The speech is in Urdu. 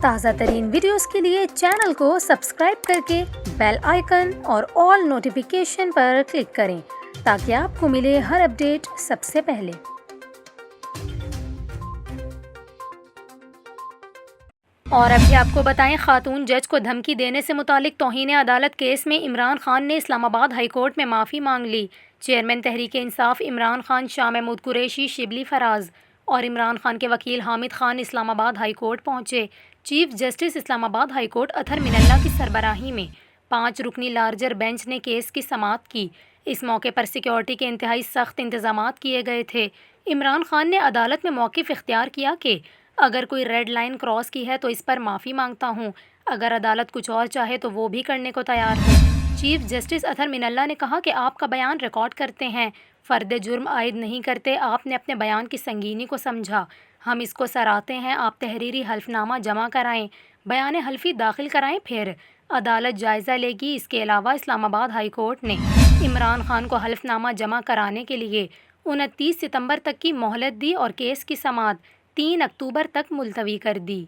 تازہ ترین ویڈیوز کے لیے چینل کو سبسکرائب کر کے بیل آئیکن اور آل نوٹیفیکیشن پر کلک کریں تاکہ آپ کو ملے ہر اپڈیٹ سب سے پہلے۔ اور ابھی آپ کو بتائیں، خاتون جج کو دھمکی دینے سے متعلق توہین عدالت کیس میں عمران خان نے اسلام آباد ہائی کورٹ میں معافی مانگ لی۔ چیئرمین تحریک انصاف عمران خان، شاہ محمود قریشی، شبلی فراز اور عمران خان کے وکیل حامد خان اسلام آباد ہائی کورٹ پہنچے۔ چیف جسٹس اسلام آباد ہائی کورٹ اطہر من اللہ کی سربراہی میں 5 رکنی لارجر بینچ نے کیس کی سماعت کی۔ اس موقع پر سیکیورٹی کے انتہائی سخت انتظامات کیے گئے تھے۔ عمران خان نے عدالت میں موقف اختیار کیا کہ اگر کوئی ریڈ لائن کراس کی ہے تو اس پر معافی مانگتا ہوں، اگر عدالت کچھ اور چاہے تو وہ بھی کرنے کو تیار ہے۔ چیف جسٹس اطہر من اللہ نے کہا کہ آپ کا بیان ریکارڈ کرتے ہیں، فرد جرم عائد نہیں کرتے، آپ نے اپنے بیان کی سنگینی کو سمجھا، ہم اس کو سراہتے ہیں۔ آپ تحریری حلف نامہ جمع کرائیں، بیان حلفی داخل کرائیں، پھر عدالت جائزہ لے گی۔ اس کے علاوہ اسلام آباد ہائی کورٹ نے عمران خان کو حلف نامہ جمع کرانے کے لیے 29 ستمبر تک کی مہلت دی اور کیس کی سماعت 3 اکتوبر تک ملتوی کر دی۔